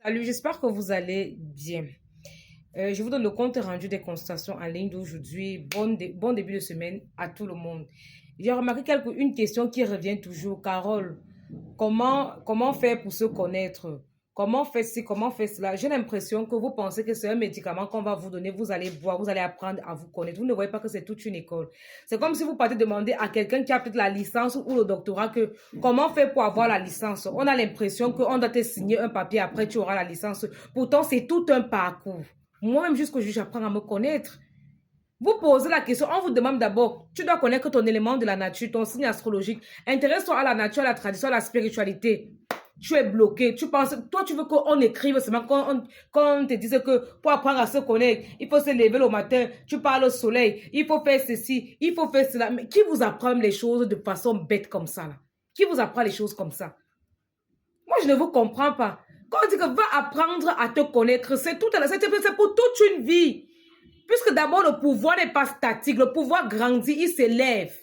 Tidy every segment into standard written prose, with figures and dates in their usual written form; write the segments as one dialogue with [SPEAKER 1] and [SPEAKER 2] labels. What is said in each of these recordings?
[SPEAKER 1] Salut, j'espère que vous allez bien. Je vous donne le compte rendu des consultations en ligne d'aujourd'hui. Bon début de semaine à tout le monde. J'ai remarqué une question qui revient toujours. Carole, comment faire pour se connaître? Comment faire ci, comment faire cela? J'ai l'impression que vous pensez que c'est un médicament qu'on va vous donner, vous allez boire, vous allez apprendre à vous connaître. Vous ne voyez pas que c'est toute une école. C'est comme si vous partez demander à quelqu'un qui a peut-être la licence ou le doctorat que comment faire pour avoir la licence. On a l'impression qu'on doit te signer un papier après tu auras la licence. Pourtant, c'est tout un parcours. Moi-même, jusqu'aujourd'hui, j'apprends à me connaître. Vous posez la question, on vous demande d'abord, tu dois connaître ton élément de la nature, ton signe astrologique. Intéresse-toi à la nature, à la tradition, à la spiritualité. Tu es bloqué, tu penses, toi tu veux qu'on écrive seulement, qu'on te dise que pour apprendre à se connaître, il faut se lever le matin, tu parles au soleil, il faut faire ceci, il faut faire cela. Mais qui vous apprend les choses de façon bête comme ça là? Qui vous apprend les choses comme ça? Moi je ne vous comprends pas. Quand on dit que va apprendre à te connaître, c'est pour toute une vie. Puisque d'abord, le pouvoir n'est pas statique. Le pouvoir grandit, il s'élève.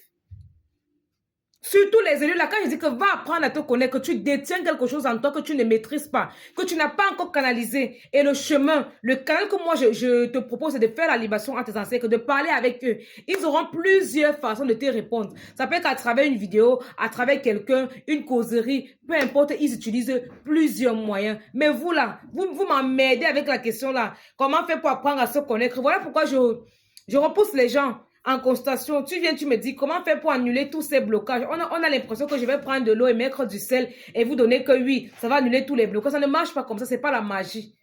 [SPEAKER 1] Surtout les élus, là, quand je dis que va apprendre à te connaître, que tu détiens quelque chose en toi que tu ne maîtrises pas, que tu n'as pas encore canalisé. Et le chemin, le canal que moi je te propose, c'est de faire la libération à tes ancêtres, de parler avec eux. Ils auront plusieurs façons de te répondre. Ça peut être à travers une vidéo, à travers quelqu'un, une causerie, peu importe, ils utilisent plusieurs moyens. Mais vous là, vous m'emmerdez avec la question là. Comment faire pour apprendre à se connaître? Voilà pourquoi je repousse les gens. En constatation, tu viens, tu me dis comment faire pour annuler tous ces blocages. On a l'impression que je vais prendre de l'eau et mettre du sel et vous donner que oui, ça va annuler tous les blocages. Ça ne marche pas comme ça, c'est pas la magie.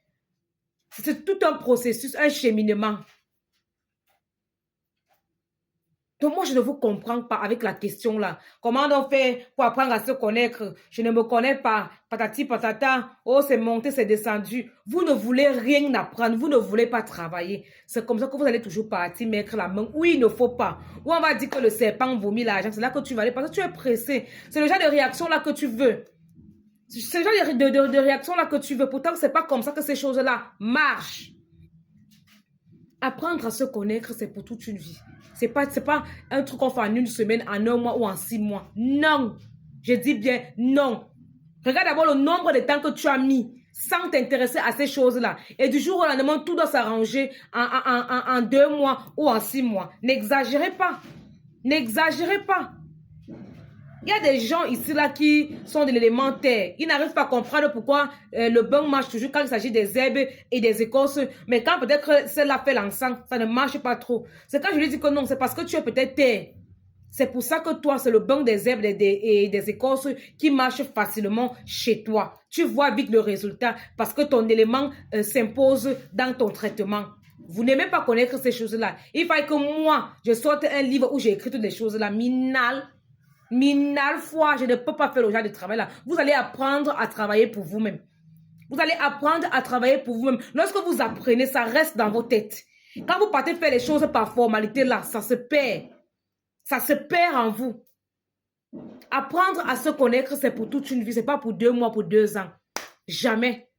[SPEAKER 1] C'est tout un processus, un cheminement. Donc moi, je ne vous comprends pas avec la question là. Comment on fait pour apprendre à se connaître? Je ne me connais pas. Patati patata. Oh, c'est monté, c'est descendu. Vous ne voulez rien apprendre. Vous ne voulez pas travailler. C'est comme ça que vous allez toujours partir mettre la main où il ne faut pas. Où on va dire que le serpent vomit l'argent. C'est là que tu vas aller parce que tu es pressé. C'est le genre de réaction là que tu veux. C'est le genre de réaction là que tu veux. Pourtant, c'est pas comme ça que ces choses-là marchent. Apprendre à se connaître, c'est pour toute une vie. C'est pas un truc qu'on fait en une semaine, en un mois ou en 6 mois. Non. Je dis bien non. Regarde d'abord le nombre de temps que tu as mis sans t'intéresser à ces choses-là. Et du jour au lendemain, tout doit s'arranger en 2 mois ou en 6 mois. N'exagérez pas. N'exagérez pas. Il y a des gens ici là qui sont de l'élémentaire. Ils n'arrivent pas à comprendre pourquoi le bain marche toujours quand il s'agit des herbes et des écorces. Mais quand peut-être celle-là fait l'encens, ça ne marche pas trop. C'est quand je lui dis que non, c'est parce que tu es peut-être terre. C'est pour ça que toi, c'est le bain des herbes et des écorces qui marche facilement chez toi. Tu vois vite le résultat parce que ton élément s'impose dans ton traitement. Vous n'aimez pas connaître ces choses-là. Il faut que moi, je sorte un livre où j'ai écrit toutes les choses-là. Minal fois, je ne peux pas faire le genre de travail là. Vous allez apprendre à travailler pour vous-même. Vous allez apprendre à travailler pour vous-même. Lorsque vous apprenez, ça reste dans vos têtes. Quand vous partez faire les choses par formalité là, ça se perd. Ça se perd en vous. Apprendre à se connaître, c'est pour toute une vie. C'est pas pour 2 mois, pour 2 ans. Jamais.